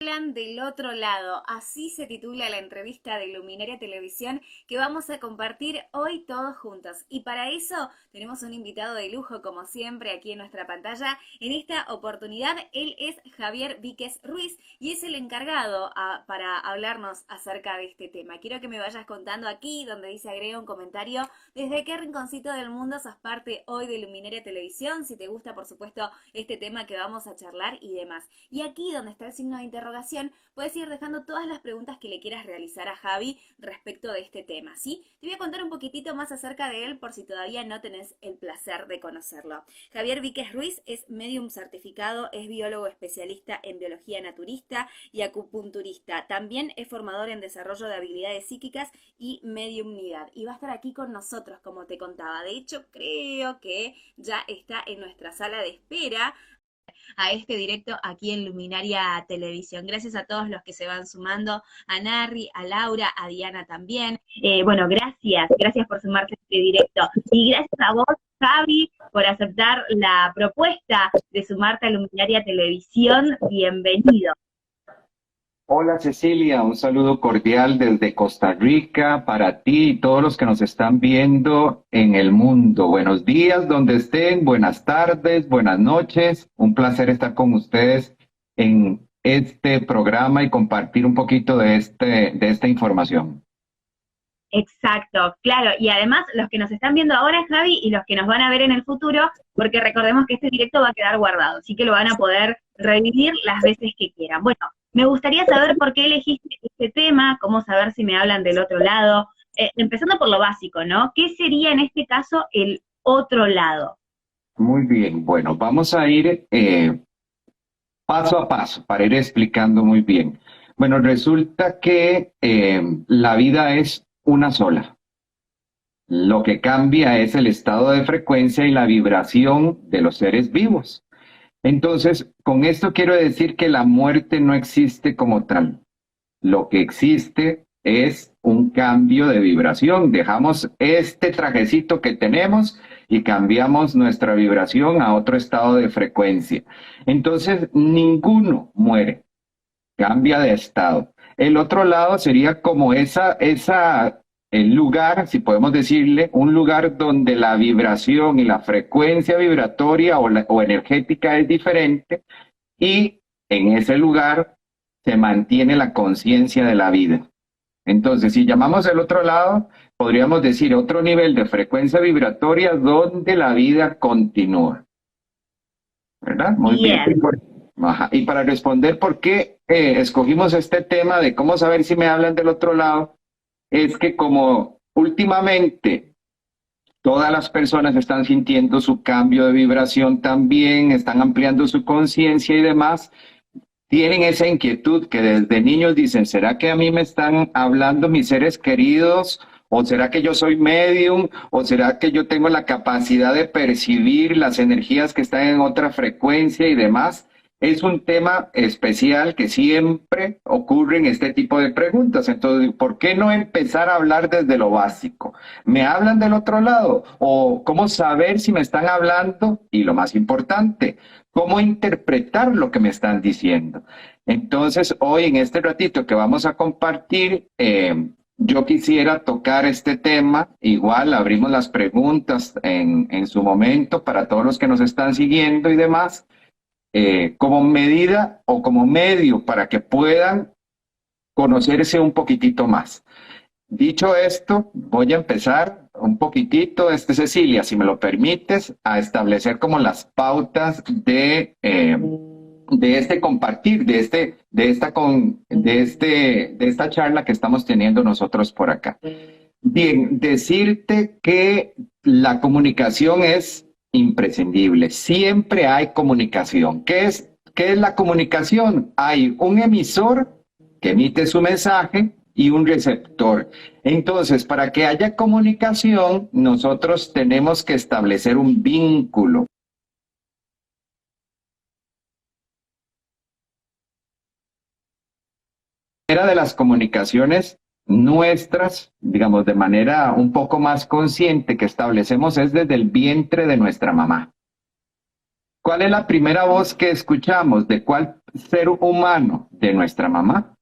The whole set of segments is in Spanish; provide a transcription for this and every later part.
hablan del otro lado. Así se titula la entrevista de Luminaria Televisión que vamos a compartir hoy todos juntos. Y para eso tenemos un invitado de lujo, como siempre, aquí en nuestra pantalla. En esta oportunidad, él es Javier Víquez Ruiz y es el encargado para hablarnos acerca de este tema. Quiero que me vayas contando aquí, donde dice agrega un comentario, desde qué rinconcito del mundo sos parte hoy de Luminaria Televisión, si te gusta, por supuesto, este tema que vamos a charlar y demás. Y aquí, donde está el signo de interrogación, puedes ir dejando todas las preguntas que le quieras realizar a Javi respecto de este tema, ¿sí? Te voy a contar un poquitito más acerca de él por si todavía no tenés el placer de conocerlo. Javier Víquez Ruiz es medium certificado, es biólogo especialista en biología naturista y acupunturista. También es formador en desarrollo de habilidades psíquicas y mediumnidad. Y va a estar aquí con nosotros, como te contaba. De hecho, creo que ya está en nuestra sala de espera a este directo aquí en Luminaria Televisión. Gracias a todos los que se van sumando, a Narri, a Laura, a Diana también. Bueno, gracias por sumarse a este directo. Y gracias a vos, Javi, por aceptar la propuesta de sumarte a Luminaria Televisión. Bienvenido. Hola Cecilia, un saludo cordial desde Costa Rica para ti y todos los que nos están viendo en el mundo. Buenos días donde estén, buenas tardes, buenas noches. Un placer estar con ustedes en este programa y compartir un poquito de esta información. Exacto, claro, y además los que nos están viendo ahora, Javi, y los que nos van a ver en el futuro, porque recordemos que este directo va a quedar guardado, así que lo van a poder revivir las veces que quieran. Bueno, me gustaría saber por qué elegiste este tema, cómo saber si me hablan del otro lado, empezando por lo básico, ¿no? ¿Qué sería en este caso el otro lado? Muy bien, bueno, vamos a ir paso a paso para ir explicando muy bien. Bueno, resulta que la vida es una sola. Lo que cambia es el estado de frecuencia y la vibración de los seres vivos. Entonces, con esto quiero decir que la muerte no existe como tal. Lo que existe es un cambio de vibración. Dejamos este trajecito que tenemos y cambiamos nuestra vibración a otro estado de frecuencia. Entonces, ninguno muere, cambia de estado. El otro lado sería como el lugar, si podemos decirle, un lugar donde la vibración y la frecuencia vibratoria o energética es diferente y en ese lugar se mantiene la conciencia de la vida. Entonces, si llamamos el otro lado, podríamos decir otro nivel de frecuencia vibratoria donde la vida continúa. ¿Verdad? Muy bien. Ajá. Y para responder por qué escogimos este tema de cómo saber si me hablan del otro lado, es que como últimamente todas las personas están sintiendo su cambio de vibración también, están ampliando su conciencia y demás, tienen esa inquietud que desde niños dicen, ¿será que a mí me están hablando mis seres queridos? ¿O será que yo soy medium? ¿O será que yo tengo la capacidad de percibir las energías que están en otra frecuencia y demás? Es un tema especial que siempre ocurre en este tipo de preguntas. Entonces, ¿por qué no empezar a hablar desde lo básico? ¿Me hablan del otro lado? ¿O cómo saber si me están hablando? Y lo más importante, ¿cómo interpretar lo que me están diciendo? Entonces, hoy en este ratito que vamos a compartir, yo quisiera tocar este tema. Igual abrimos las preguntas en su momento para todos los que nos están siguiendo y demás. Como medida o como medio para que puedan conocerse un poquitito más. Dicho esto, voy a empezar un poquitito, Cecilia, si me lo permites, a establecer como las pautas de este compartir, de esta charla que estamos teniendo nosotros por acá. Bien, decirte que la comunicación es imprescindible. Siempre hay comunicación. ¿Qué es la comunicación? Hay un emisor que emite su mensaje y un receptor. Entonces, para que haya comunicación, nosotros tenemos que establecer un vínculo. Una de las comunicaciones nuestras, digamos, de manera un poco más consciente que establecemos es desde el vientre de nuestra mamá. ¿Cuál es la primera voz que escuchamos? ¿De cuál ser humano? De nuestra mamá.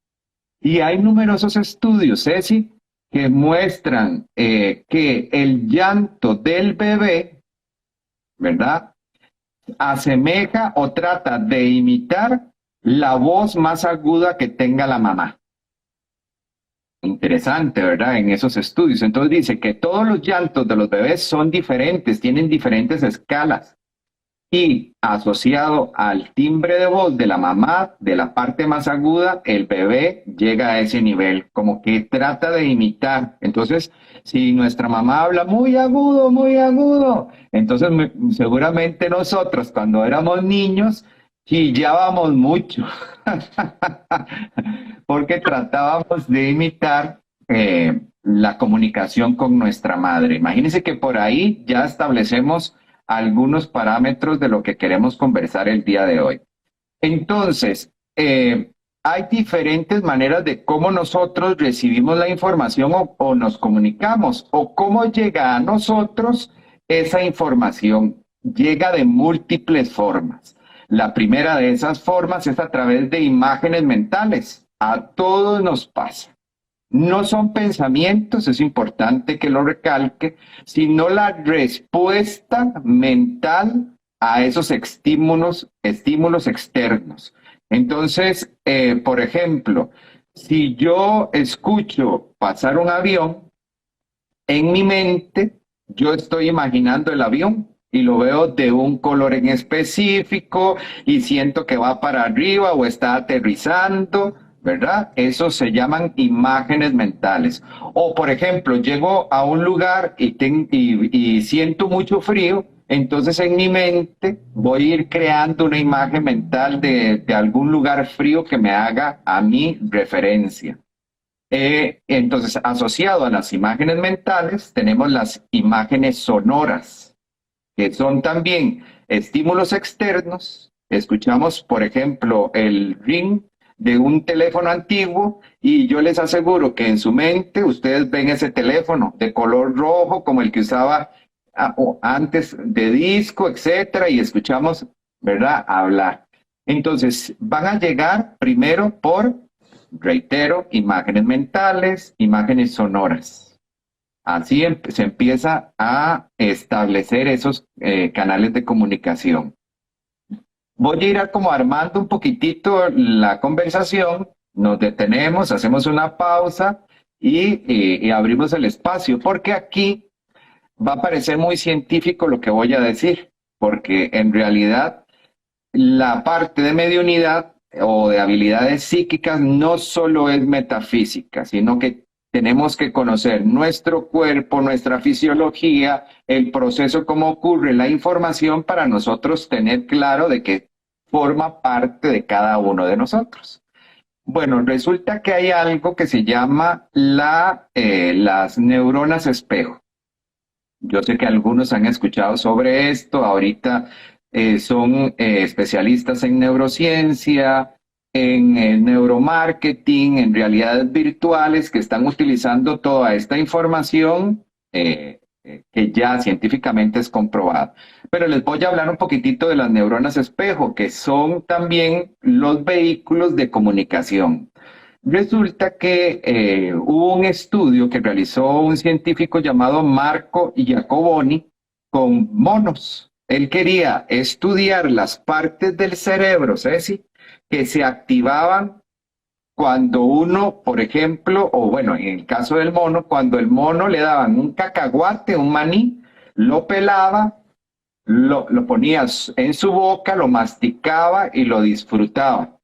Y hay numerosos estudios, Ceci, que muestran que el llanto del bebé, ¿verdad? Asemeja o trata de imitar la voz más aguda que tenga la mamá. Interesante, ¿verdad? En esos estudios. Entonces dice que todos los llantos de los bebés son diferentes, tienen diferentes escalas. Y asociado al timbre de voz de la mamá, de la parte más aguda, el bebé llega a ese nivel, como que trata de imitar. Entonces, si nuestra mamá habla muy agudo, entonces seguramente nosotros cuando éramos niños chillábamos mucho, porque tratábamos de imitar la comunicación con nuestra madre. Imagínense que por ahí ya establecemos algunos parámetros de lo que queremos conversar el día de hoy. Entonces, hay diferentes maneras de cómo nosotros recibimos la información o nos comunicamos o cómo llega a nosotros esa información. Llega de múltiples formas. La primera de esas formas es a través de imágenes mentales. A todos nos pasa. No son pensamientos, es importante que lo recalque, sino la respuesta mental a esos estímulos externos. Entonces, por ejemplo, si yo escucho pasar un avión, en mi mente yo estoy imaginando el avión y lo veo de un color en específico y siento que va para arriba o está aterrizando, ¿verdad? Eso se llaman imágenes mentales. O, por ejemplo, llego a un lugar y siento mucho frío, entonces en mi mente voy a ir creando una imagen mental de algún lugar frío que me haga a mí referencia. Entonces, asociado a las imágenes mentales, tenemos las imágenes sonoras, que son también estímulos externos. Escuchamos, por ejemplo, el ring de un teléfono antiguo y yo les aseguro que en su mente ustedes ven ese teléfono de color rojo como el que usaba antes de disco, etcétera, y escuchamos, ¿verdad?, hablar. Entonces, van a llegar primero por, reitero, imágenes mentales, imágenes sonoras. Así se empieza a establecer esos canales de comunicación. Voy a ir como armando un poquitito la conversación, nos detenemos, hacemos una pausa y abrimos el espacio, porque aquí va a parecer muy científico lo que voy a decir, porque en realidad la parte de mediunidad o de habilidades psíquicas no solo es metafísica, sino que tenemos que conocer nuestro cuerpo, nuestra fisiología, el proceso, cómo ocurre la información para nosotros tener claro de que forma parte de cada uno de nosotros. Bueno, resulta que hay algo que se llama las neuronas espejo. Yo sé que algunos han escuchado sobre esto, ahorita son especialistas en neurociencia, en neuromarketing, en realidades virtuales que están utilizando toda esta información que ya científicamente es comprobada. Pero les voy a hablar un poquitito de las neuronas espejo, que son también los vehículos de comunicación. Resulta que hubo un estudio que realizó un científico llamado Marco Iacoboni con monos. Él quería estudiar las partes del cerebro, Ceci, que se activaban cuando uno, por ejemplo, o bueno, en el caso del mono, cuando el mono le daban un cacahuate, un maní, lo pelaba, lo ponía en su boca, lo masticaba y lo disfrutaba.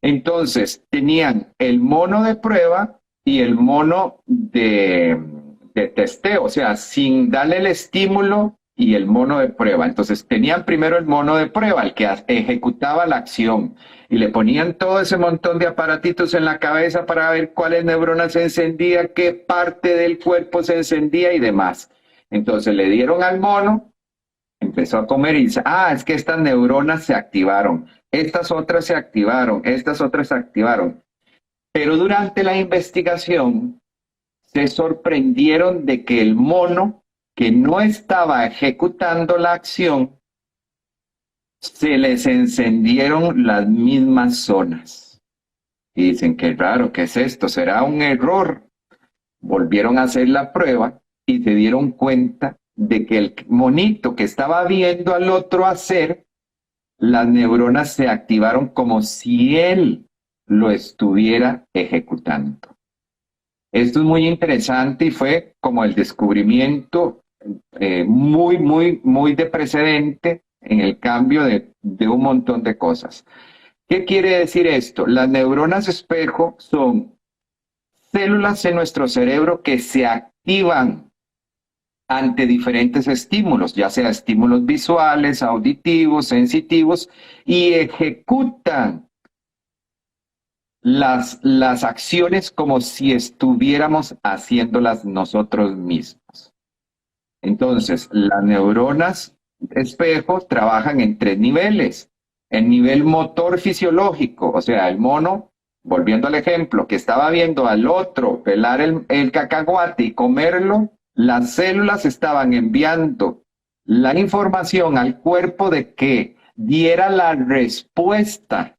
Entonces, tenían el mono de prueba y el mono de testeo, o sea, sin darle el estímulo y el mono de prueba. Entonces, tenían primero el mono de prueba, el que ejecutaba la acción, y le ponían todo ese montón de aparatitos en la cabeza para ver cuáles neuronas se encendían, qué parte del cuerpo se encendía y demás. Entonces, le dieron al mono, empezó a comer y dice, es que estas neuronas se activaron, estas otras se activaron, estas otras se activaron. Pero durante la investigación se sorprendieron de que el mono que no estaba ejecutando la acción se les encendieron las mismas zonas. Y dicen, qué raro, ¿qué es esto? ¿Será un error? Volvieron a hacer la prueba y se dieron cuenta de que el monito que estaba viendo al otro hacer, las neuronas se activaron como si él lo estuviera ejecutando. Esto es muy interesante y fue como el descubrimiento muy de precedente en el cambio de un montón de cosas. ¿Qué quiere decir esto? Las neuronas espejo son células en nuestro cerebro que se activan ante diferentes estímulos, ya sea estímulos visuales, auditivos, sensitivos, y ejecutan las acciones como si estuviéramos haciéndolas nosotros mismos. Entonces, las neuronas espejo trabajan en 3 niveles. El nivel motor fisiológico, o sea, el mono, volviendo al ejemplo, que estaba viendo al otro pelar el cacahuate y comerlo, las células estaban enviando la información al cuerpo de que diera la respuesta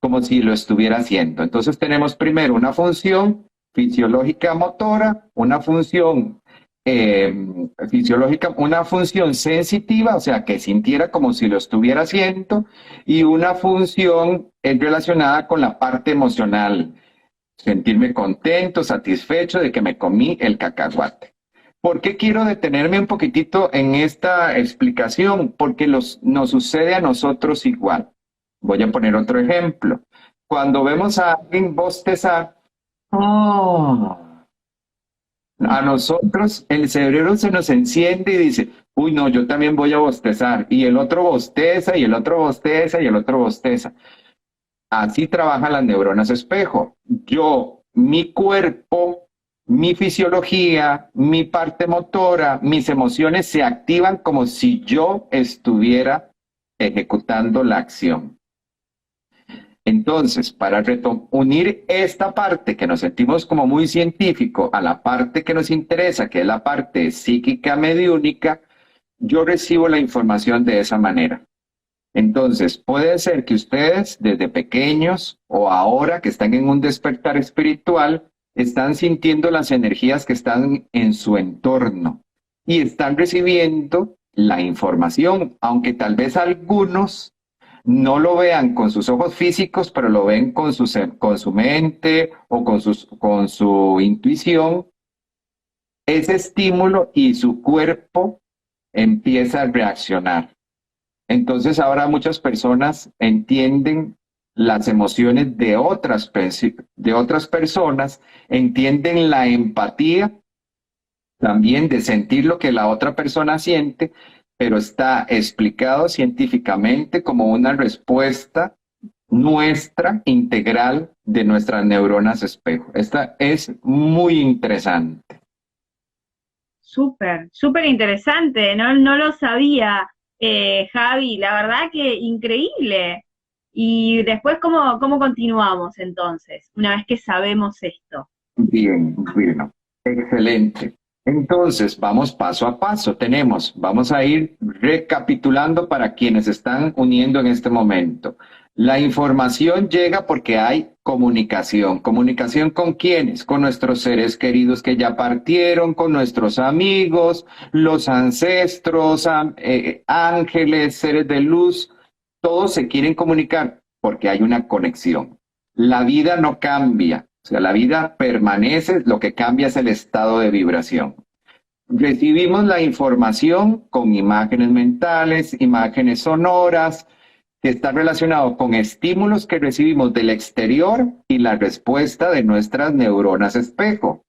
como si lo estuviera haciendo. Entonces tenemos primero una función fisiológica motora, una función fisiológica, una función sensitiva, o sea, que sintiera como si lo estuviera haciendo, y una función relacionada con la parte emocional, sentirme contento, satisfecho de que me comí el cacahuate. ¿Por qué quiero detenerme un poquitito en esta explicación? Porque nos sucede a nosotros igual. Voy a poner otro ejemplo. Cuando vemos a alguien bostezar, ¡oh! A nosotros el cerebro se nos enciende y dice, uy, no, yo también voy a bostezar. Y el otro bosteza, y el otro bosteza, y el otro bosteza. Así trabajan las neuronas espejo. Yo, mi cuerpo, mi fisiología, mi parte motora, mis emociones se activan como si yo estuviera ejecutando la acción. Entonces, para unir esta parte que nos sentimos como muy científico a la parte que nos interesa, que es la parte psíquica mediúnica, yo recibo la información de esa manera. Entonces, puede ser que ustedes desde pequeños o ahora que están en un despertar espiritual, están sintiendo las energías que están en su entorno y están recibiendo la información, aunque tal vez algunos no lo vean con sus ojos físicos, pero lo ven con su mente o con su intuición, ese estímulo y su cuerpo empieza a reaccionar. Entonces ahora muchas personas entienden las emociones de otras personas, entienden la empatía también de sentir lo que la otra persona siente, pero está explicado científicamente como una respuesta nuestra integral de nuestras neuronas espejo. Esta es muy interesante. Súper interesante, no lo sabía, Javi, la verdad que increíble. Y después, ¿cómo continuamos entonces, una vez que sabemos esto? Bien, bueno, excelente. Entonces, vamos paso a paso. Vamos a ir recapitulando para quienes están uniendo en este momento. La información llega porque hay comunicación. ¿Comunicación con quiénes? Con nuestros seres queridos que ya partieron, con nuestros amigos, los ancestros, ángeles, seres de luz. Todos se quieren comunicar porque hay una conexión. La vida no cambia. O sea, la vida permanece, lo que cambia es el estado de vibración. Recibimos la información con imágenes mentales, imágenes sonoras, que está relacionado con estímulos que recibimos del exterior y la respuesta de nuestras neuronas espejo.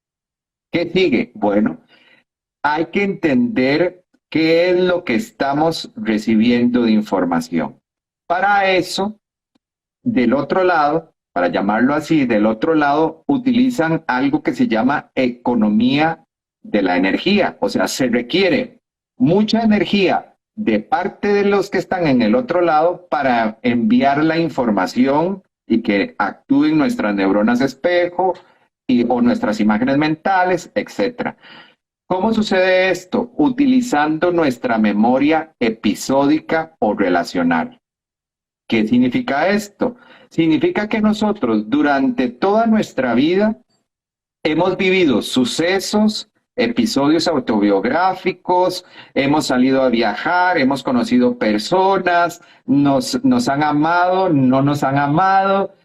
¿Qué sigue? Bueno, hay que entender qué es lo que estamos recibiendo de información. Para eso, del otro lado, para llamarlo así, del otro lado utilizan algo que se llama economía de la energía. O sea, se requiere mucha energía de parte de los que están en el otro lado para enviar la información y que actúen nuestras neuronas espejo o nuestras imágenes mentales, etc. ¿Cómo sucede esto? Utilizando nuestra memoria episódica o relacional. ¿Qué significa esto? Significa que nosotros durante toda nuestra vida hemos vivido sucesos, episodios autobiográficos, hemos salido a viajar, hemos conocido personas, nos han amado, no nos han amado,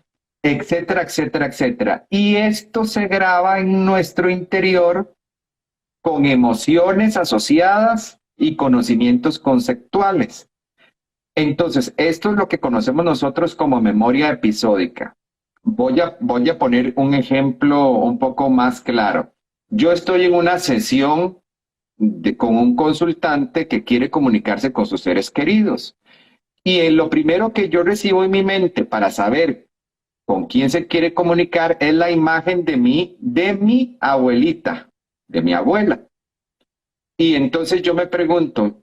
etcétera, etcétera, etcétera. Y esto se graba en nuestro interior con emociones asociadas y conocimientos conceptuales. Entonces, esto es lo que conocemos nosotros como memoria episódica. Voy a poner un ejemplo un poco más claro. Yo estoy en una sesión con un consultante que quiere comunicarse con sus seres queridos. Y lo primero que yo recibo en mi mente para saber con quién se quiere comunicar es la imagen de mi abuelita, de mi abuela. Y entonces yo me pregunto,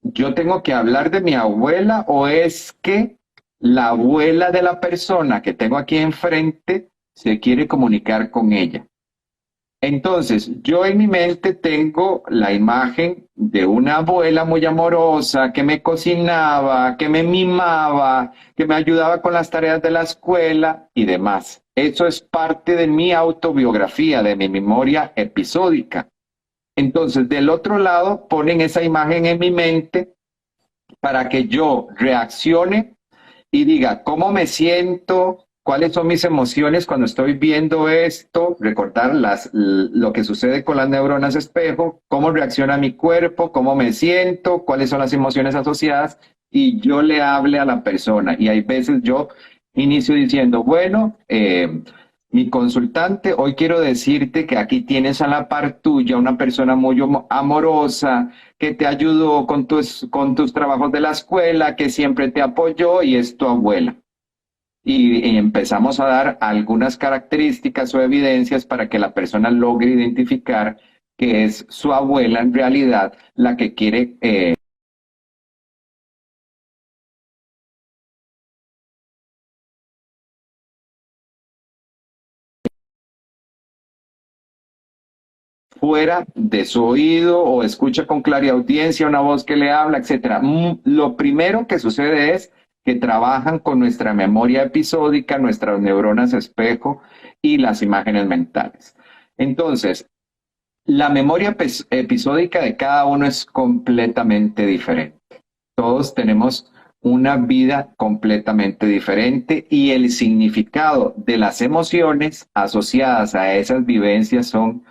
¿yo tengo que hablar de mi abuela o es que la abuela de la persona que tengo aquí enfrente se quiere comunicar con ella? Entonces, yo en mi mente tengo la imagen de una abuela muy amorosa que me cocinaba, que me mimaba, que me ayudaba con las tareas de la escuela y demás. Eso es parte de mi autobiografía, de mi memoria episódica. Entonces, del otro lado, ponen esa imagen en mi mente para que yo reaccione y diga cómo me siento, cuáles son mis emociones cuando estoy viendo esto, recordar lo que sucede con las neuronas espejo, cómo reacciona mi cuerpo, cómo me siento, cuáles son las emociones asociadas, y yo le hable a la persona. Y hay veces yo inicio diciendo, bueno, mi consultante, hoy quiero decirte que aquí tienes a la par tuya una persona muy amorosa, que te ayudó con tus trabajos de la escuela, que siempre te apoyó y es tu abuela. Y empezamos a dar algunas características o evidencias para que la persona logre identificar que es su abuela en realidad la que quiere fuera de su oído o escucha con clariaudiencia una voz que le habla, etcétera. Lo primero que sucede es que trabajan con nuestra memoria episódica, nuestras neuronas espejo y las imágenes mentales. Entonces, la memoria episódica de cada uno es completamente diferente. Todos tenemos una vida completamente diferente y el significado de las emociones asociadas a esas vivencias son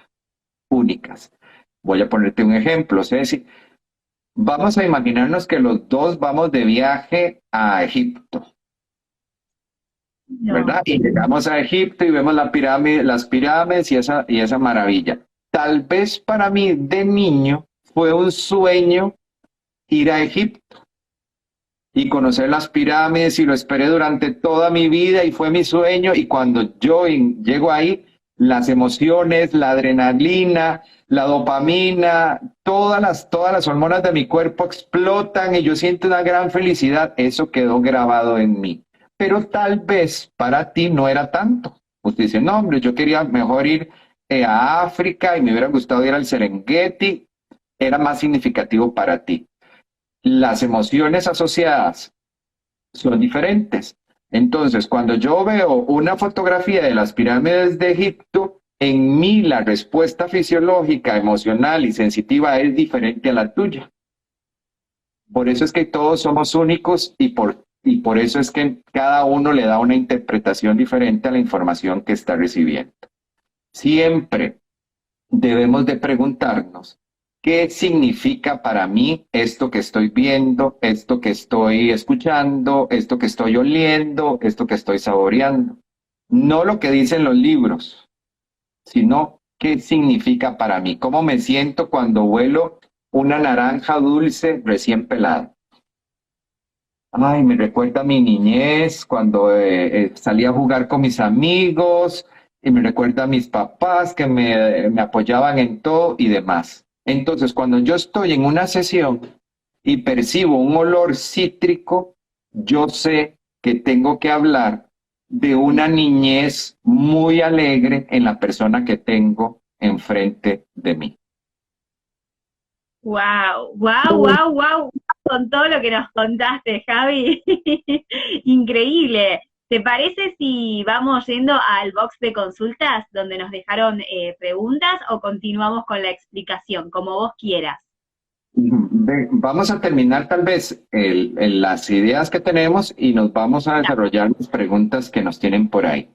únicas. Voy a ponerte un ejemplo, Ceci. Vamos a imaginarnos que los dos vamos de viaje a Egipto, No. ¿verdad? Y llegamos a Egipto y vemos las pirámides y esa maravilla. Tal vez para mí de niño fue un sueño ir a Egipto y conocer las pirámides y lo esperé durante toda mi vida y fue mi sueño y cuando yo llego ahí, las emociones, la adrenalina, la dopamina, todas las hormonas de mi cuerpo explotan y yo siento una gran felicidad. Eso quedó grabado en mí. Pero tal vez para ti no era tanto. Usted dice, no, hombre, yo quería mejor ir a África y me hubiera gustado ir al Serengeti. Era más significativo para ti. Las emociones asociadas son diferentes. Entonces, cuando yo veo una fotografía de las pirámides de Egipto, en mí la respuesta fisiológica, emocional y sensitiva es diferente a la tuya. Por eso es que todos somos únicos y por eso es que cada uno le da una interpretación diferente a la información que está recibiendo. Siempre debemos de preguntarnos, ¿qué significa para mí esto que estoy viendo, esto que estoy escuchando, esto que estoy oliendo, esto que estoy saboreando? No lo que dicen los libros, sino qué significa para mí, cómo me siento cuando huelo una naranja dulce recién pelada. Ay, me recuerda a mi niñez, cuando salía a jugar con mis amigos, y me recuerda a mis papás que me apoyaban en todo y demás. Entonces, cuando yo estoy en una sesión y percibo un olor cítrico, yo sé que tengo que hablar de una niñez muy alegre en la persona que tengo enfrente de mí. Wow, wow, wow, wow, con todo lo que nos contaste, Javi. Increíble. ¿Te parece si vamos yendo al box de consultas donde nos dejaron preguntas o continuamos con la explicación, como vos quieras? Vamos a terminar tal vez las ideas que tenemos y nos vamos a desarrollar las preguntas que nos tienen por ahí.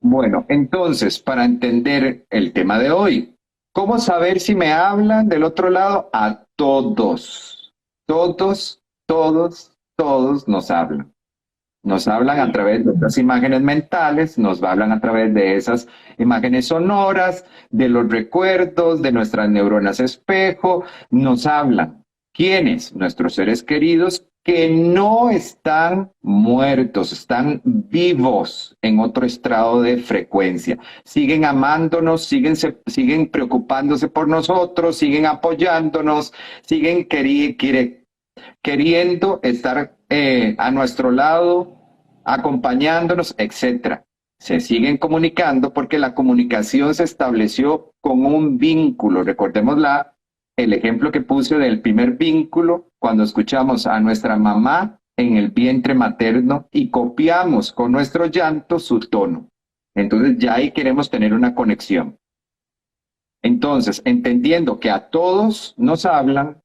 Bueno, entonces, para entender el tema de hoy, ¿cómo saber si me hablan del otro lado? A todos, todos nos hablan. Nos hablan a Bien. través de esas imágenes mentales, nos hablan a través de esas imágenes sonoras, de los recuerdos, de nuestras neuronas espejo, nos hablan. ¿Quiénes? Nuestros seres queridos que no están muertos, están vivos en otro estrado de frecuencia. Siguen amándonos, siguen preocupándose por nosotros, siguen apoyándonos, siguen queriendo estar a nuestro lado, acompañándonos, etcétera. Se siguen comunicando porque la comunicación se estableció con un vínculo. Recordemos el ejemplo que puse del primer vínculo cuando escuchamos a nuestra mamá en el vientre materno y copiamos con nuestro llanto su tono. Entonces ya ahí queremos tener una conexión. Entonces, entendiendo que a todos nos hablan,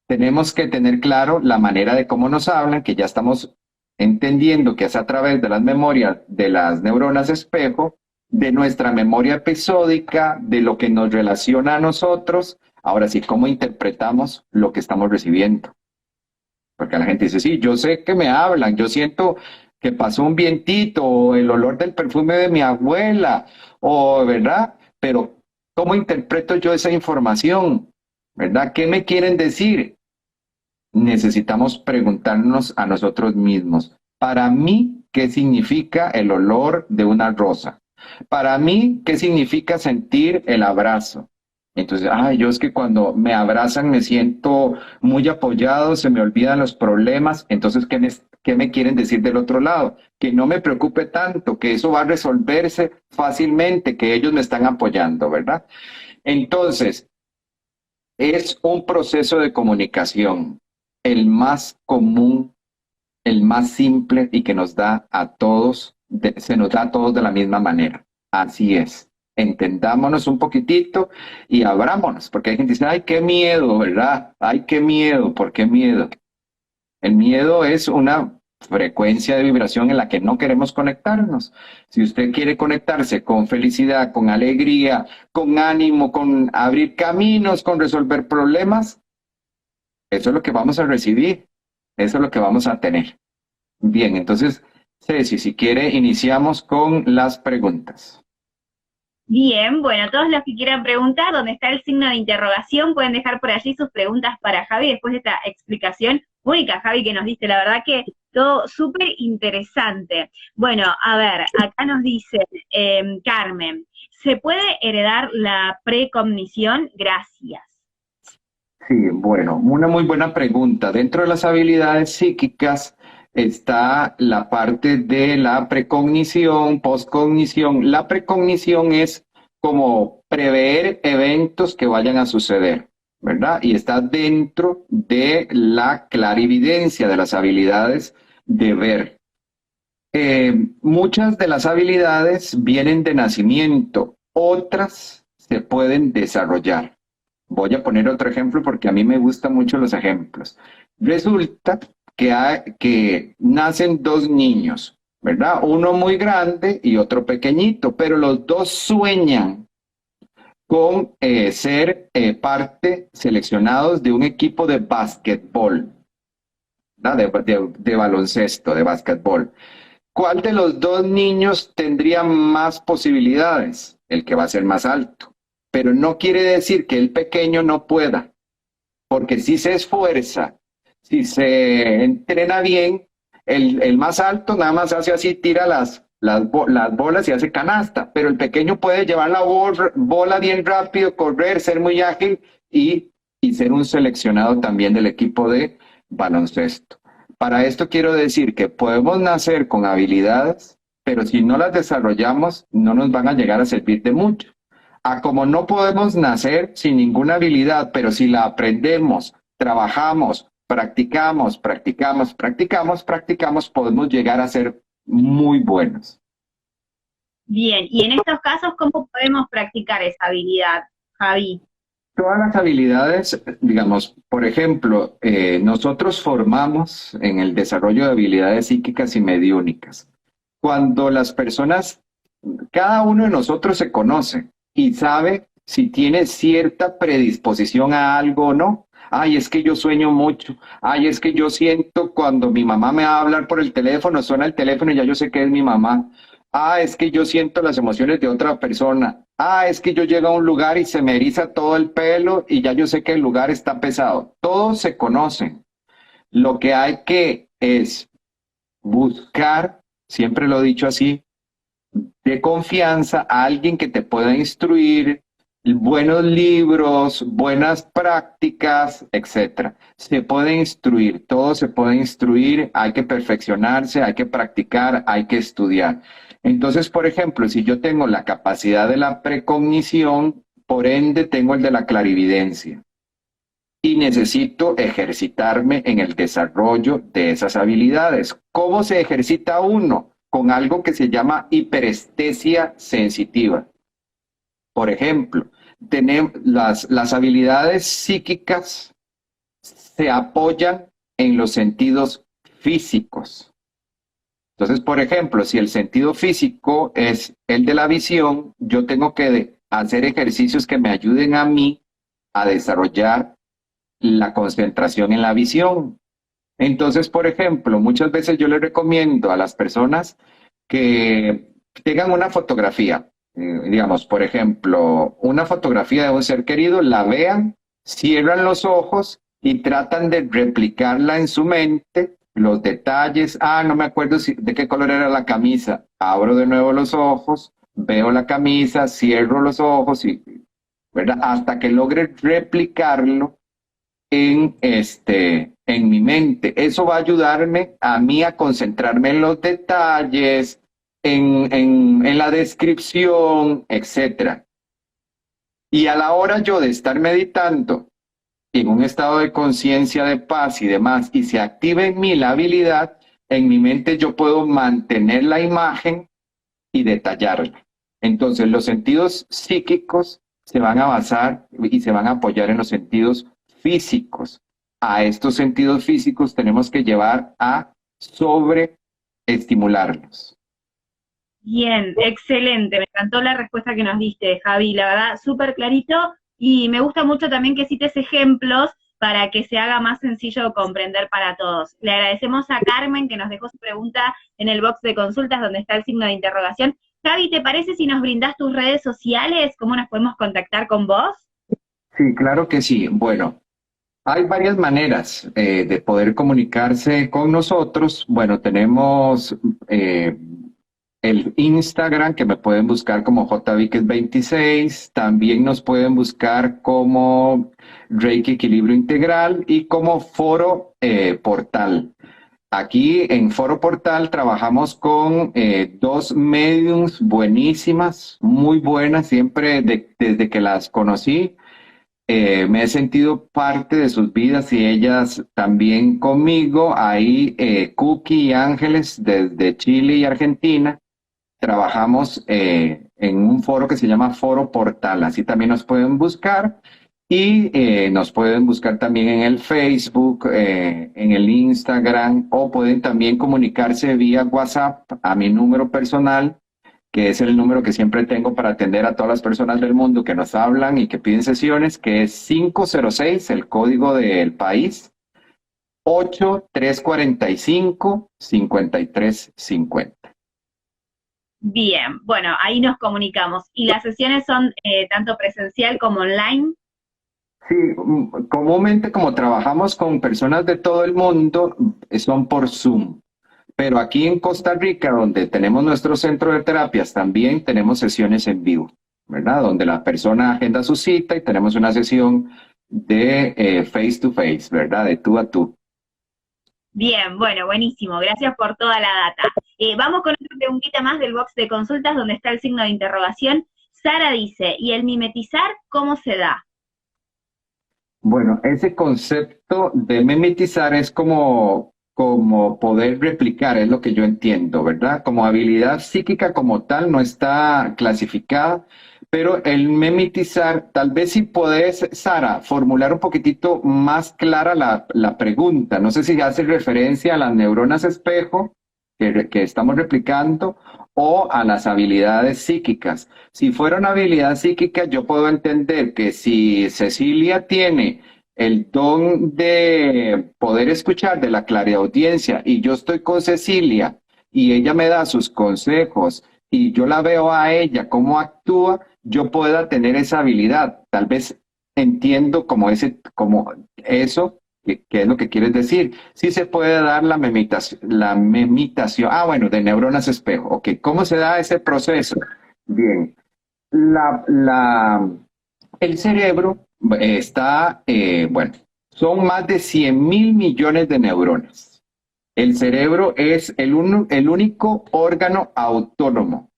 tenemos que tener claro la manera de cómo nos hablan, que ya estamos entendiendo que es a través de las memorias de las neuronas espejo, de nuestra memoria episódica, de lo que nos relaciona a nosotros. Ahora sí, ¿cómo interpretamos lo que estamos recibiendo? Porque la gente dice, sí, yo sé que me hablan, yo siento que pasó un vientito, o el olor del perfume de mi abuela, o, ¿verdad? Pero, ¿cómo interpreto yo esa información? ¿Verdad? ¿Qué me quieren decir? Necesitamos preguntarnos a nosotros mismos, para mí, ¿qué significa el olor de una rosa? Para mí, ¿qué significa sentir el abrazo? Entonces, yo es que cuando me abrazan me siento muy apoyado, se me olvidan los problemas. Entonces, ¿qué me quieren decir del otro lado? Que no me preocupe tanto, que eso va a resolverse fácilmente, que ellos me están apoyando, ¿verdad? Entonces, es un proceso de comunicación, el más común, el más simple y que nos da a todos, se nos da a todos de la misma manera. Así es. Entendámonos un poquitito y abrámonos, porque hay gente que dice, ay, qué miedo, ¿verdad? Ay, qué miedo, ¿por qué miedo? El miedo es una frecuencia de vibración en la que no queremos conectarnos. Si usted quiere conectarse con felicidad, con alegría, con ánimo, con abrir caminos, con resolver problemas, eso es lo que vamos a recibir, eso es lo que vamos a tener. Bien, entonces, Ceci, si quiere, iniciamos con las preguntas. Bien, bueno, todos los que quieran preguntar, donde está el signo de interrogación, pueden dejar por allí sus preguntas para Javi después de esta explicación única, Javi, que nos diste. La verdad que todo súper interesante. Bueno, a ver, acá nos dice Carmen, ¿se puede heredar la precognición? Gracias. Sí, bueno, una muy buena pregunta. Dentro de las habilidades psíquicas está la parte de la precognición, postcognición. La precognición es como prever eventos que vayan a suceder, ¿verdad? Y está dentro de la clarividencia, de las habilidades de ver. Muchas de las habilidades vienen de nacimiento, otras se pueden desarrollar. Voy a poner otro ejemplo porque a mí me gustan mucho los ejemplos. Resulta que nacen dos niños, ¿verdad? Uno muy grande y otro pequeñito, pero los dos sueñan con ser parte seleccionados de un equipo de básquetbol, ¿verdad? De baloncesto, de básquetbol. ¿Cuál de los dos niños tendría más posibilidades? El que va a ser más alto. Pero no quiere decir que el pequeño no pueda, porque si se esfuerza, si se entrena bien, el más alto nada más hace así, tira las bolas y hace canasta, pero el pequeño puede llevar la bola bien rápido, correr, ser muy ágil y ser un seleccionado también del equipo de baloncesto. Para esto quiero decir que podemos nacer con habilidades, pero si no las desarrollamos, no nos van a llegar a servir de mucho. a como no podemos nacer sin ninguna habilidad, pero si la aprendemos, trabajamos, practicamos, podemos llegar a ser muy buenos. Bien, y en estos casos, ¿cómo podemos practicar esa habilidad, Javi? Todas las habilidades, digamos, por ejemplo, nosotros formamos en el desarrollo de habilidades psíquicas y mediúnicas. Cuando las personas, cada uno de nosotros se conoce y sabe si tiene cierta predisposición a algo o no. Ay, es que yo sueño mucho. Ay, es que yo siento cuando mi mamá me va a hablar por el teléfono, suena el teléfono y ya yo sé que es mi mamá. Ah, es que yo siento las emociones de otra persona. Ah, es que yo llego a un lugar y se me eriza todo el pelo y ya yo sé que el lugar está pesado. Todos se conocen. Lo que hay que es buscar, siempre lo he dicho así, de confianza a alguien que te pueda instruir, buenos libros, buenas prácticas, etcétera. Se puede instruir, todo se puede instruir, hay que perfeccionarse, hay que practicar, hay que estudiar. Entonces, por ejemplo, si yo tengo la capacidad de la precognición, por ende tengo el de la clarividencia. Y necesito ejercitarme en el desarrollo de esas habilidades. ¿Cómo se ejercita uno? Con algo que se llama hiperestesia sensitiva. Por ejemplo, tenemos las habilidades psíquicas se apoyan en los sentidos físicos. Entonces, por ejemplo, si el sentido físico es el de la visión, yo tengo que hacer ejercicios que me ayuden a mí a desarrollar la concentración en la visión. Entonces, por ejemplo, muchas veces yo les recomiendo a las personas que tengan una fotografía, digamos, por ejemplo, una fotografía de un ser querido, la vean, cierran los ojos y tratan de replicarla en su mente, los detalles. Ah, no me acuerdo de qué color era la camisa. Abro de nuevo los ojos, veo la camisa, cierro los ojos y, ¿verdad? Hasta que logre replicarlo en mi mente. Eso va a ayudarme a mí a concentrarme en los detalles, en la descripción, etcétera. Y a la hora yo de estar meditando en un estado de conciencia de paz y demás, y se active en mí la habilidad, en mi mente yo puedo mantener la imagen y detallarla. Entonces los sentidos psíquicos se van a basar y se van a apoyar en los sentidos físicos. A estos sentidos físicos tenemos que llevar a sobreestimularlos. Bien, excelente, me encantó la respuesta que nos diste, Javi, la verdad, súper clarito, y me gusta mucho también que cites ejemplos para que se haga más sencillo comprender para todos. Le agradecemos a Carmen que nos dejó su pregunta en el box de consultas donde está el signo de interrogación. Javi, ¿te parece si nos brindás tus redes sociales? ¿Cómo nos podemos contactar con vos? Sí, claro que sí. Bueno, hay varias maneras de poder comunicarse con nosotros. Bueno, tenemos el Instagram, que me pueden buscar como jviques26, también nos pueden buscar como Reiki Equilibrio Integral y como Foro Portal. Aquí en Foro Portal trabajamos con dos mediums buenísimas, muy buenas, siempre desde que las conocí. Me he sentido parte de sus vidas y ellas también conmigo. Ahí Cookie y Ángeles desde Chile y Argentina. Trabajamos en un foro que se llama Foro Portal, así también nos pueden buscar y nos pueden buscar también en el Facebook, en el Instagram, o pueden también comunicarse vía WhatsApp a mi número personal, que es el número que siempre tengo para atender a todas las personas del mundo que nos hablan y que piden sesiones, que es 506, el código del país, 8345-5350. Bien, bueno, ahí nos comunicamos. ¿Y las sesiones son tanto presencial como online? Sí, comúnmente como trabajamos con personas de todo el mundo, son por Zoom. Pero aquí en Costa Rica, donde tenemos nuestro centro de terapias, también tenemos sesiones en vivo, ¿verdad? Donde la persona agenda su cita y tenemos una sesión de face to face, ¿verdad? De tú a tú. Bien, bueno, buenísimo. Gracias por toda la data. Vamos con otra preguntita más del box de consultas donde está el signo de interrogación. Sara dice, ¿y el mimetizar cómo se da? Bueno, ese concepto de mimetizar es como poder replicar, es lo que yo entiendo, ¿verdad? Como habilidad psíquica como tal no está clasificada, pero el mimetizar, tal vez si podés, Sara, formular un poquitito más clara la pregunta. No sé si hace referencia a las neuronas espejo que estamos replicando o a las habilidades psíquicas. Si fuera una habilidad psíquica, yo puedo entender que si Cecilia tiene el don de poder escuchar de la clariaudiencia y yo estoy con Cecilia y ella me da sus consejos y yo la veo a ella cómo actúa, yo pueda tener esa habilidad. Tal vez entiendo como eso, que es lo que quieres decir. Sí se puede dar la memitación, bueno, de neuronas espejo. Ok, ¿cómo se da ese proceso? Bien, la, la, el cerebro bueno, son más de 100.000 millones de neuronas. El cerebro es el único órgano autónomo.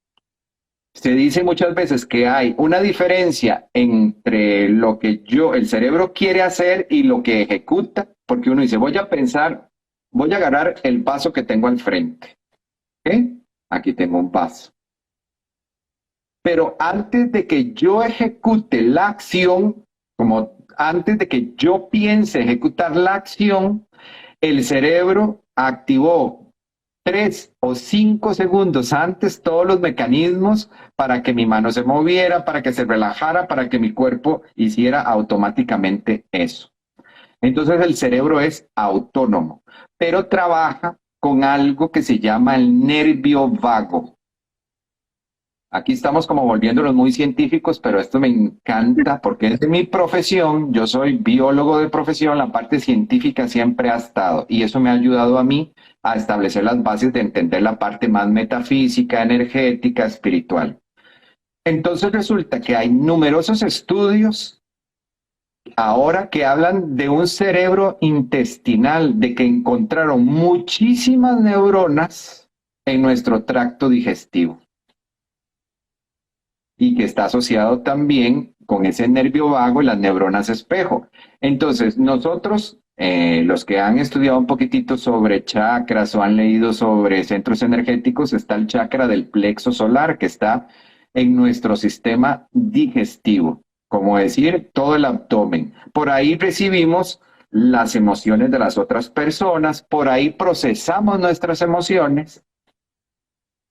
Se dice muchas veces que hay una diferencia entre lo que el cerebro quiere hacer y lo que ejecuta, porque uno dice, voy a pensar, voy a agarrar el vaso que tengo al frente. ¿Ok? Aquí tengo un vaso. Pero antes de que yo ejecute la acción, como antes de que yo piense ejecutar la acción, el cerebro activó 3 o 5 segundos antes todos los mecanismos para que mi mano se moviera, para que se relajara, para que mi cuerpo hiciera automáticamente eso. Entonces el cerebro es autónomo, pero trabaja con algo que se llama el nervio vago. Aquí estamos como volviéndonos muy científicos, pero esto me encanta porque es de mi profesión. Yo soy biólogo de profesión, la parte científica siempre ha estado y eso me ha ayudado a mí a establecer las bases de entender la parte más metafísica, energética, espiritual. Entonces resulta que hay numerosos estudios ahora que hablan de un cerebro intestinal, de que encontraron muchísimas neuronas en nuestro tracto digestivo y que está asociado también con ese nervio vago y las neuronas espejo. Entonces, nosotros, los que han estudiado un poquitito sobre chakras o han leído sobre centros energéticos, está el chakra del plexo solar que está en nuestro sistema digestivo, como decir, todo el abdomen. Por ahí recibimos las emociones de las otras personas, por ahí procesamos nuestras emociones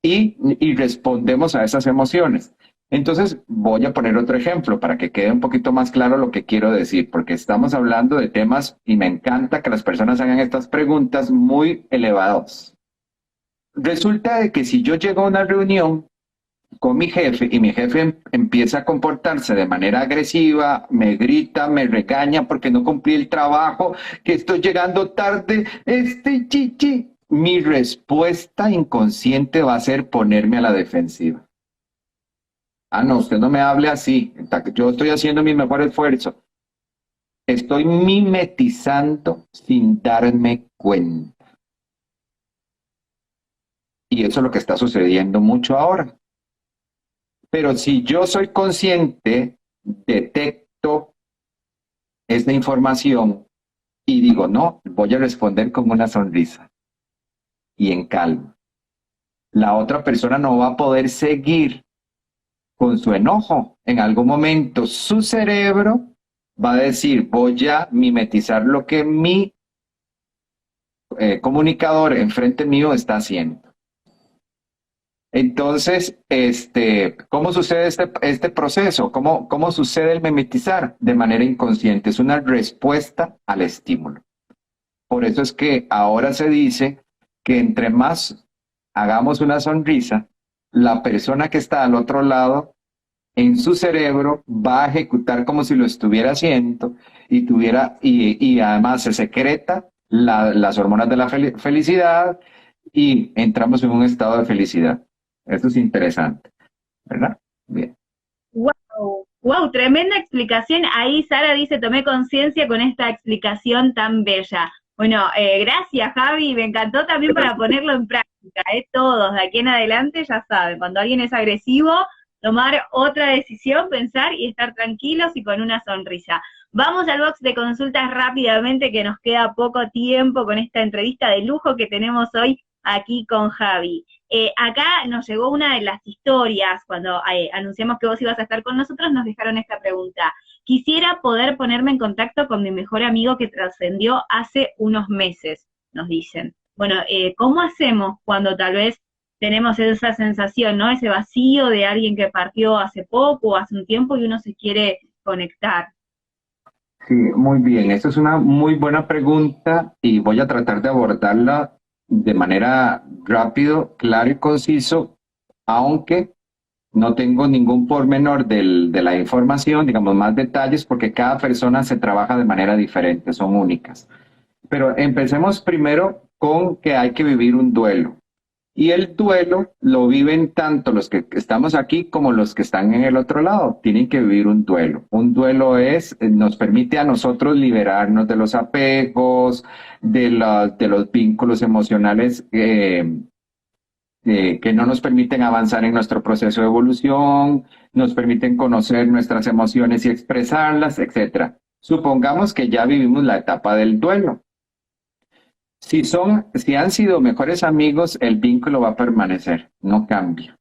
y respondemos a esas emociones. Entonces, voy a poner otro ejemplo para que quede un poquito más claro lo que quiero decir, porque estamos hablando de temas y me encanta que las personas hagan estas preguntas muy elevadas. Resulta de que si yo llego a una reunión con mi jefe y mi jefe empieza a comportarse de manera agresiva, me grita, me regaña porque no cumplí el trabajo, que estoy llegando tarde, chichi, mi respuesta inconsciente va a ser ponerme a la defensiva. No, usted no me hable así. Yo estoy haciendo mi mejor esfuerzo. Estoy mimetizando sin darme cuenta. Y eso es lo que está sucediendo mucho ahora. Pero si yo soy consciente, detecto esta información y digo, no, voy a responder con una sonrisa y en calma. La otra persona no va a poder seguir con su enojo. En algún momento su cerebro va a decir, voy a mimetizar lo que mi comunicador enfrente mío está haciendo. Entonces, ¿cómo sucede este proceso? ¿Cómo sucede el mimetizar? De manera inconsciente. Es una respuesta al estímulo. Por eso es que ahora se dice que entre más hagamos una sonrisa, la persona que está al otro lado en su cerebro va a ejecutar como si lo estuviera haciendo y además se secreta las hormonas de la felicidad y entramos en un estado de felicidad. Eso es interesante, ¿verdad? Bien. Wow, tremenda explicación. Ahí Sara dice, tomé conciencia con esta explicación tan bella. Bueno, gracias Javi, me encantó también para ponerlo en práctica, todos, de aquí en adelante ya saben, cuando alguien es agresivo, tomar otra decisión, pensar y estar tranquilos y con una sonrisa. Vamos al box de consultas rápidamente, que nos queda poco tiempo con esta entrevista de lujo que tenemos hoy aquí con Javi. Acá nos llegó una de las historias, cuando anunciamos que vos ibas a estar con nosotros, nos dejaron esta pregunta. Quisiera poder ponerme en contacto con mi mejor amigo que trascendió hace unos meses, nos dicen. Bueno, ¿cómo hacemos cuando tal vez tenemos esa sensación, ¿no? Ese vacío de alguien que partió hace poco o hace un tiempo y uno se quiere conectar. Sí, muy bien. Esa es una muy buena pregunta y voy a tratar de abordarla de manera rápido, claro y conciso, aunque no tengo ningún pormenor de la información, digamos, más detalles, porque cada persona se trabaja de manera diferente, son únicas. Pero empecemos primero con que hay que vivir un duelo. Y el duelo lo viven tanto los que estamos aquí como los que están en el otro lado. Tienen que vivir un duelo. Un duelo nos permite a nosotros liberarnos de los apegos, de los vínculos emocionales que no nos permiten avanzar en nuestro proceso de evolución, nos permiten conocer nuestras emociones y expresarlas, etcétera. Supongamos que ya vivimos la etapa del duelo. Si han sido mejores amigos, el vínculo va a permanecer, no cambia.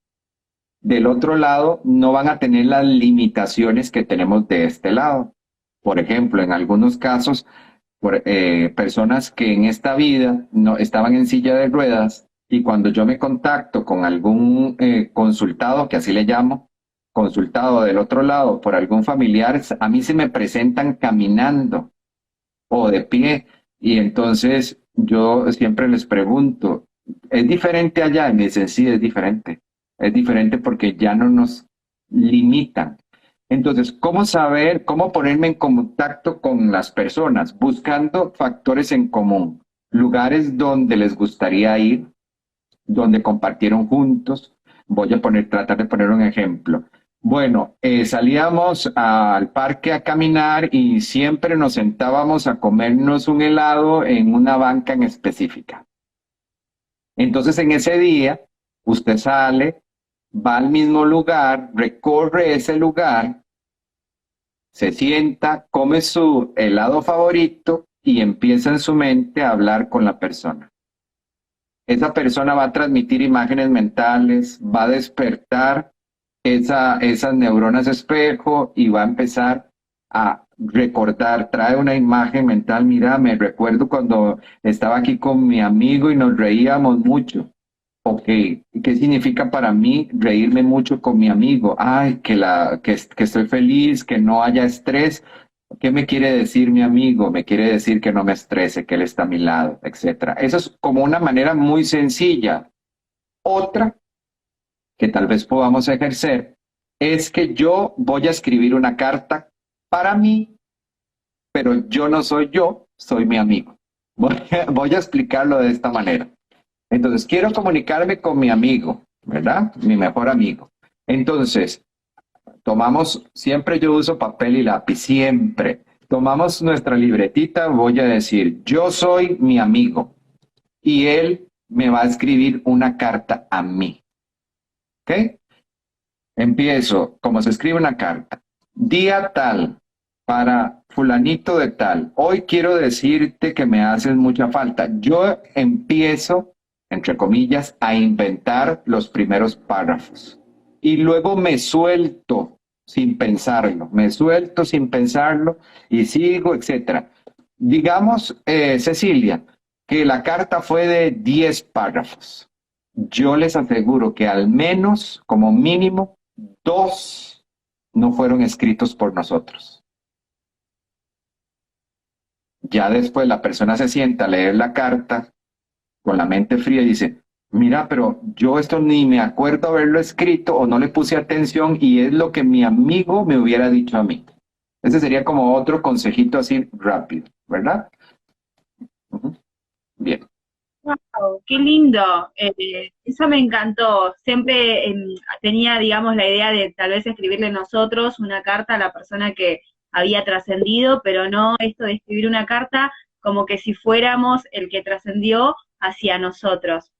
Del otro lado, no van a tener las limitaciones que tenemos de este lado. Por ejemplo, en algunos casos, personas que en esta vida no estaban en silla de ruedas y cuando yo me contacto con algún consultado, que así le llamo, consultado del otro lado por algún familiar, a mí se me presentan caminando o de pie. Y entonces yo siempre les pregunto, ¿es diferente allá? Y me dicen, sí, es diferente. Es diferente porque ya no nos limitan. Entonces, ¿cómo saber, cómo ponerme en contacto con las personas? Buscando factores en común, lugares donde les gustaría ir, donde compartieron juntos. Tratar de poner un ejemplo. Bueno, salíamos al parque a caminar y siempre nos sentábamos a comernos un helado en una banca en específica. Entonces, en ese día, usted sale, va al mismo lugar, recorre ese lugar, se sienta, come su helado favorito y empieza en su mente a hablar con la persona. Esa persona va a transmitir imágenes mentales, va a despertar esas neuronas espejo y va a empezar a recordar, trae una imagen mental, mira, me recuerdo cuando estaba aquí con mi amigo y nos reíamos mucho. Ok, ¿qué significa para mí reírme mucho con mi amigo? Ay, que estoy feliz, que no haya estrés. ¿Qué me quiere decir mi amigo? Me quiere decir que no me estrese, que él está a mi lado, etcétera. Eso es como una manera muy sencilla. Otra que tal vez podamos ejercer es que yo voy a escribir una carta para mí, pero yo no soy yo, soy mi amigo. Voy a explicarlo de esta manera. Entonces, quiero comunicarme con mi amigo, ¿verdad? Mi mejor amigo. Entonces, siempre yo uso papel y lápiz, siempre. Tomamos nuestra libretita, voy a decir, yo soy mi amigo y él me va a escribir una carta a mí. ¿Ok? Empiezo, como se escribe una carta. Día tal, para fulanito de tal. Hoy quiero decirte que me haces mucha falta. Yo empiezo, entre comillas, a inventar los primeros párrafos. Y luego me suelto sin pensarlo. Me suelto sin pensarlo y sigo, etcétera. Digamos, Cecilia, que la carta fue de 10 párrafos. Yo les aseguro que al menos, como mínimo, 2 no fueron escritos por nosotros. Ya después la persona se sienta a leer la carta con la mente fría y dice, mira, pero yo esto ni me acuerdo haberlo escrito o no le puse atención y es lo que mi amigo me hubiera dicho a mí. Ese sería como otro consejito así rápido, ¿verdad? Bien. Wow, qué lindo. Eso me encantó. Siempre tenía, digamos, la idea de tal vez escribirle nosotros una carta a la persona que había trascendido, pero no esto de escribir una carta como que si fuéramos el que trascendió hacia nosotros.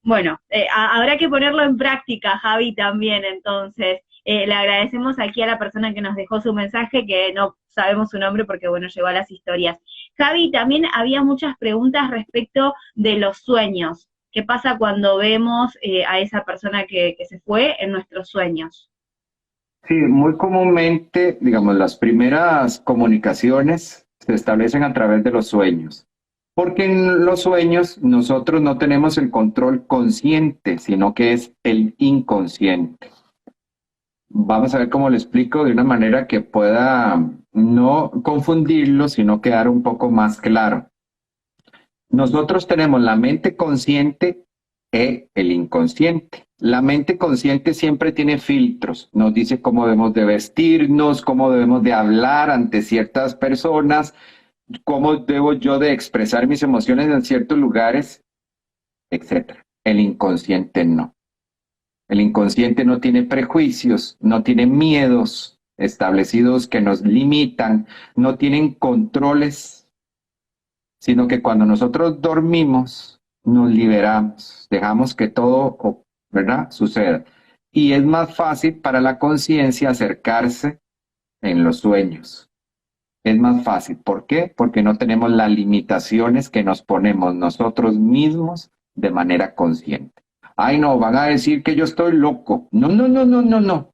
Bueno, habrá que ponerlo en práctica, Javi, también, entonces. Le agradecemos aquí a la persona que nos dejó su mensaje, que no sabemos su nombre porque, bueno, llegó a las historias. Javi, también había muchas preguntas respecto de los sueños. ¿Qué pasa cuando vemos a esa persona que se fue en nuestros sueños? Sí, muy comúnmente, digamos, las primeras comunicaciones se establecen a través de los sueños, porque en los sueños nosotros no tenemos el control consciente, sino que es el inconsciente. Vamos a ver cómo lo explico de una manera que pueda no confundirlo, sino quedar un poco más claro. Nosotros tenemos la mente consciente y el inconsciente. La mente consciente siempre tiene filtros, nos dice cómo debemos de vestirnos, cómo debemos de hablar ante ciertas personas, cómo debo yo de expresar mis emociones en ciertos lugares, etcétera. El inconsciente no. El inconsciente no tiene prejuicios, no tiene miedos establecidos que nos limitan, no tienen controles, sino que cuando nosotros dormimos, nos liberamos, dejamos que todo, ¿verdad?, suceda. Y es más fácil para la conciencia acercarse en los sueños. Es más fácil. ¿Por qué? Porque no tenemos las limitaciones que nos ponemos nosotros mismos de manera consciente. Ay, no, van a decir que yo estoy loco. No, no, no, no, no, no.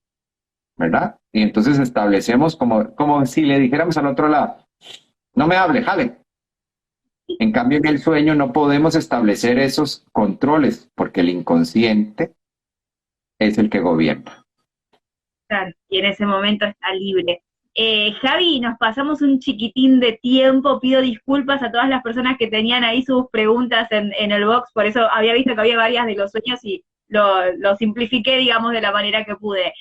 ¿Verdad? Y entonces establecemos como si le dijéramos al otro lado, no me hable, jale. En cambio, en el sueño no podemos establecer esos controles porque el inconsciente es el que gobierna. Claro, y en ese momento está libre. Javi, nos pasamos un chiquitín de tiempo, pido disculpas a todas las personas que tenían ahí sus preguntas en el box, por eso había visto que había varias de los sueños y lo simplifiqué, digamos, de la manera que pude.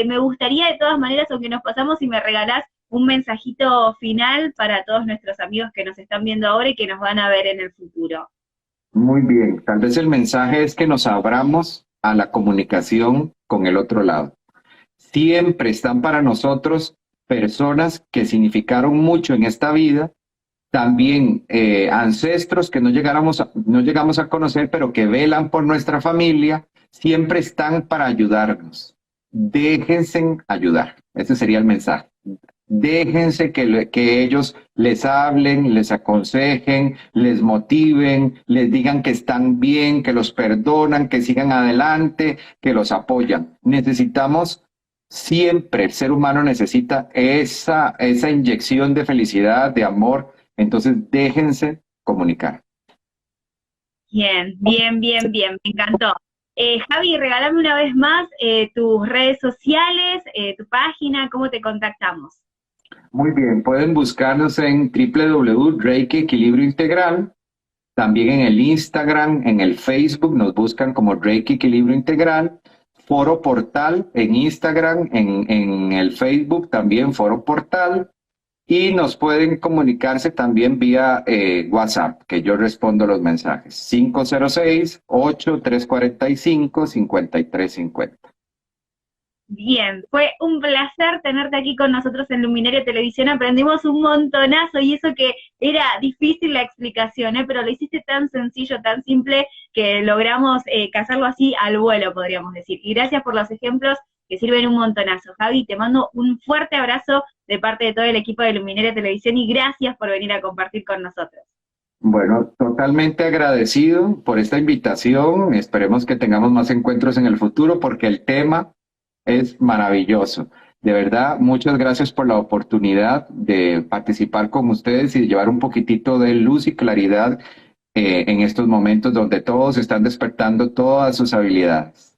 Me gustaría de todas maneras, aunque nos pasamos, si me regalás un mensajito final para todos nuestros amigos que nos están viendo ahora y que nos van a ver en el futuro. Muy bien, tal vez el mensaje es que nos abramos a la comunicación con el otro lado. Siempre están para nosotros personas que significaron mucho en esta vida, también ancestros que no llegamos a conocer, pero que velan por nuestra familia, siempre están para ayudarnos. Déjense ayudar, ese sería el mensaje. Déjense que ellos les hablen, les aconsejen, les motiven, les digan que están bien, que los perdonan, que sigan adelante, que los apoyan. Necesitamos siempre, el ser humano necesita esa inyección de felicidad, de amor. Entonces déjense comunicar. Bien, bien, bien, bien, me encantó. Javi, regálame una vez más tus redes sociales, tu página, ¿cómo te contactamos? Muy bien, pueden buscarnos en www.Reiki Equilibrio Integral, también en el Instagram, en el Facebook, nos buscan como Reiki Equilibrio Integral, Foro Portal en Instagram, en el Facebook también Foro Portal, y nos pueden comunicarse también vía WhatsApp, que yo respondo los mensajes, 506-8345-5350. Bien, fue un placer tenerte aquí con nosotros en Luminaria Televisión, aprendimos un montonazo y eso que era difícil la explicación, pero lo hiciste tan sencillo, tan simple, que logramos casarlo así al vuelo, podríamos decir. Y gracias por los ejemplos que sirven un montonazo. Javi, te mando un fuerte abrazo de parte de todo el equipo de Luminaria Televisión y gracias por venir a compartir con nosotros. Bueno, totalmente agradecido por esta invitación, esperemos que tengamos más encuentros en el futuro porque el tema es maravilloso. De verdad, muchas gracias por la oportunidad de participar con ustedes y de llevar un poquitito de luz y claridad en estos momentos donde todos están despertando todas sus habilidades.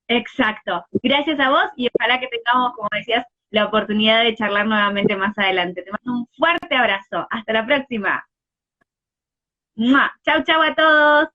Exacto. Gracias a vos y ojalá que tengamos, como decías, la oportunidad de charlar nuevamente más adelante. Te mando un fuerte abrazo. Hasta la próxima. ¡Mua! Chau, chau a todos.